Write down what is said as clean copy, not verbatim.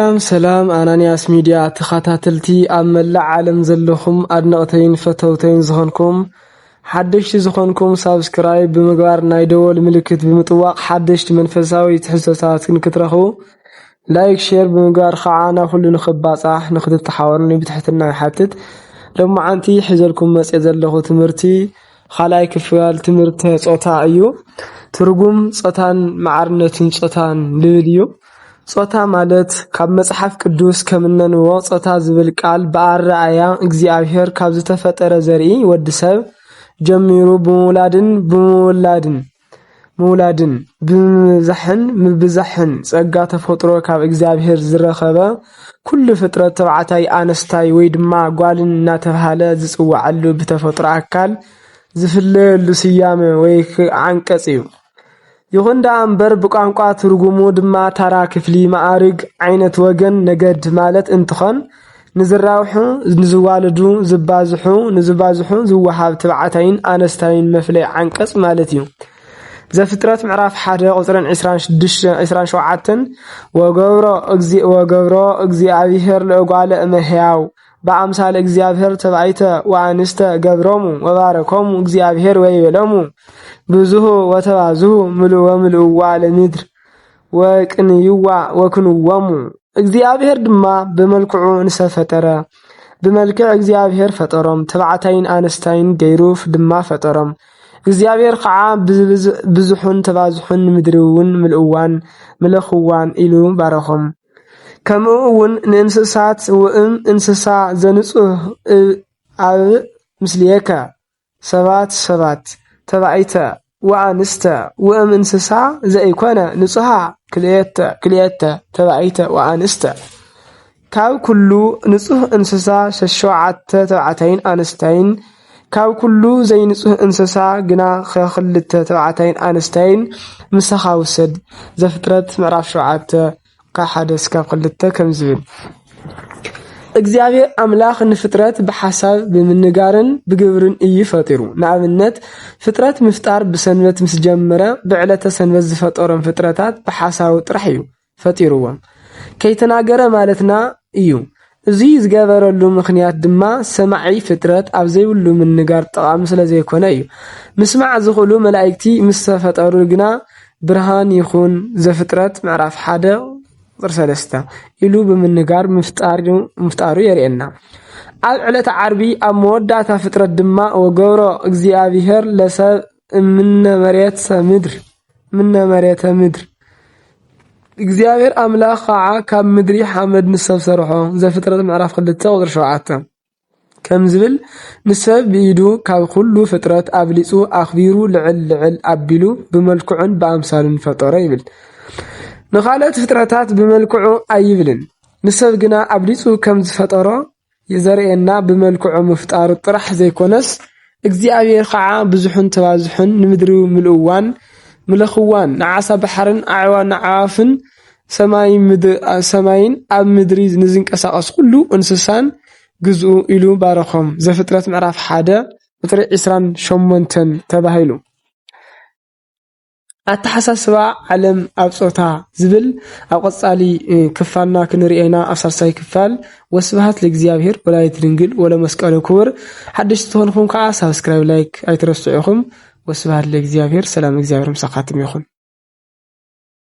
ሰላም አናንያስ ሚዲያ ተኸታተልቲ ኣብ መላእ ዓለም ዘለኹም ኣድነቕተይን ፈተውተይን ዝኾንኩም ሓደሽቲ ዝኾንኩም ሳብስክራይብ ብምግባር ናይ ደወል ምልክት ብምጥዋቕ ሓደሽቲ መንፈሳዊ ትሕዝቶታት ክትረኽቡ ላይክ ሼር ብምግባር ከዓ ናብ ኩሉ ንኽባፃሕ ንኽትተሓወሩን ብትሕትና ይሓትት ሎማዓንቲ ሒዘልኩም መፅእ ዘለኹ ትምህርቲ ካልኣይ ክፍል ትምህርቲ ጾታ እዩ ትርጉም ጾታን ማዕርነትን ጾታን ልብል እዩ ጾታ ማለት ካብ መጽሐፍ ቅዱስ ከምነንዎ ጾታ ዝብል ቃል በአርአያ እግዚአብሔር ካብ ዝተፈጠረ ዘርኢ ወድሰብ ጀሚሩ ብመውላድን ብዛሕን ጸጋ ተፈጥሮ ካብ እግዚአብሔር ዝረኸበ ኩሉ ፍጥረት ተባዕታይ ኣነስታይ ወይ ድማ ጓልን እናተባሃለ ዝጽዋዓሉ ብተፈጥሮ አካል ዝፍለየሉ ስያመ ወይ አንቀጽ እዩ ይኹንዳ እምበር ብቋንቋ ትርጉሙ ድማ ታራ ክፍሊ ማዕርግ ዓይነት ወገን ነገድ ማለት እንትኾን ንዝራውሑ ንዝዋለዱ ዝባዝሑ ዝወሃብ ተባዕታይን ኣነስታይን መፍለይ አንቀጽ ማለት እዩ ዘፍጥረት ምዕራፍ 1 ቁጥር 27 ወገብሮ እግዚአብሔር ለጓለ እመሕያው በአምሳለ እግዚአብሔር ተባይተ ወአንስተ ገብሮሙ ወባረኮሙ እግዚአብሔር ወይበለሙ ብዙሁ ወተባዙሁ ምሉእ ወምልእዋ ለምድር ወቅንይዋ ወክንወሙ እግዚአብሔር ድማ በመልክዑ ንሰፈጠረ በመልክዕ እግዚአብሔር ፈጠሮም ተባዕታይን ኣነስታይን ገይሩፍ ድማ ፈጠሮም እግዚአብሔር ከዓ ብዙሑን ተባዙሑን ምድርውን ምልእዋን ምለኽዋን ኢሉ ባረኾም ከምኡውን ንእንስሳት ወእም እንስሳ ዘንጹህ ኣብ ምስልየከ ሰባት ተባይተ ወአንስተ ወእም እንስሳ ዘይኮነ ንጹሃ ክልኤተ ተባይተ ወአንስተ ካብ ኩሉ ንጹህ እንስሳ ሸውዓተ ተባዕታይን ኣነስታይን ካብ ኩሉ ዘይንጹህ እንስሳ ግና ክልተ ተባዕታይን ኣነስታይን ምሳኻ ውሰድ ዘፍጥረት ምዕራፍ 7 ካሓደ እስካብ 2 ከም ዝብል እግዚአብሔር አምላኽ ንፍጥረት በሐሳብ ብምንጋርን ብግብርን እዩ ፈጢሩ ንኣብነት ፍጥረት ምፍጣር ብሰንበት ምስ ጀመረ ብዕለተ ሰንበት ዝፈጠሮም ፍጥረታት በሐሳቡ ጥራሕ እዩ ፈጢሩዎም ከይተናገረ ማለትና እዩ እዚ ዝገበረሉ ምኽንያት ድማ ሰማዒ ፍጥረት ኣብ ዘይብሉ ምንጋር ጠቃሚ ስለ ዘይኮነ እዩ ምስማዕ ዝኽእሉ መላእክቲ ምስ ተፈጠሩ ግና ብርሃን ይኹን ዘፍጥረት ምዕራፍ 1 ቁጥር 3 ኢሉ ብምንጋር ምፍጣሩ የርእየና ኣብ ዕለተ ዓርቢ ኣብ መወዳእታ ፍጥረት ድማ ወገብሮ እግዚአብሔር ለሰብ ምነ መሬተ ምድር እግዚአብሔር አምላኽ ከዓ ካብ ምድሪ ሓመድ ንሰብ ሰርሖ ዘፍጥረት ምዕራፍ 2 ቁጥር 7 ከም ዝብል ንሰብ ብኢዱ ካብ ኩሉ ፍጥረት ኣብሊጹ ኣኽቢሩ ልዕል ኣቢሉ ብመልክዑን በአምሳሉን ፈጠረ ይብል ንኻልኦት ፍጥረታት ብመልክዑ ኣይብልን ንሰብ ግና ኣብሊጹ ከም ዝፈጠሮ የዘርእየና ብመልክዑ ምፍጣሩ ጥራሕ ዘይኮነስ እግዚአብሔር ከዓ ብዙሑን ተባዙሑን ንምድሪ ምልእዋን ምለኽዋን ንዓሳ ባሕርን ኣዕዋን ዓዋፍን ሰማይን ኣብ ምድሪ ንዝንቀሳቐስ ኩሉ እንስሳን ግዝኡ ኢሉ ባረኾም ዘፍጥረት ምዕራፍ 1 ቁጥሪ 28 ተባሂሉ ኣተሓሳስባ ዓለም ኣብ ጾታ ዝብል ኣብ ቀጻሊ ክፋልና ክንሪኤና ኣብ ሳልሳይ ክፋል ወስብሃት ለእግዚአብሔር ወላዲት ድንግል ወለመስቀሉ ክቡር ሓድሽቲ ትኾንኩም ከዓ ሳብስክራይብ ላይክ ኣይትረስዑ ኢኹም ወስብሃት ለእግዚአብሔር ሰላም እግዚአብሔር ምሳኻትም ይኹን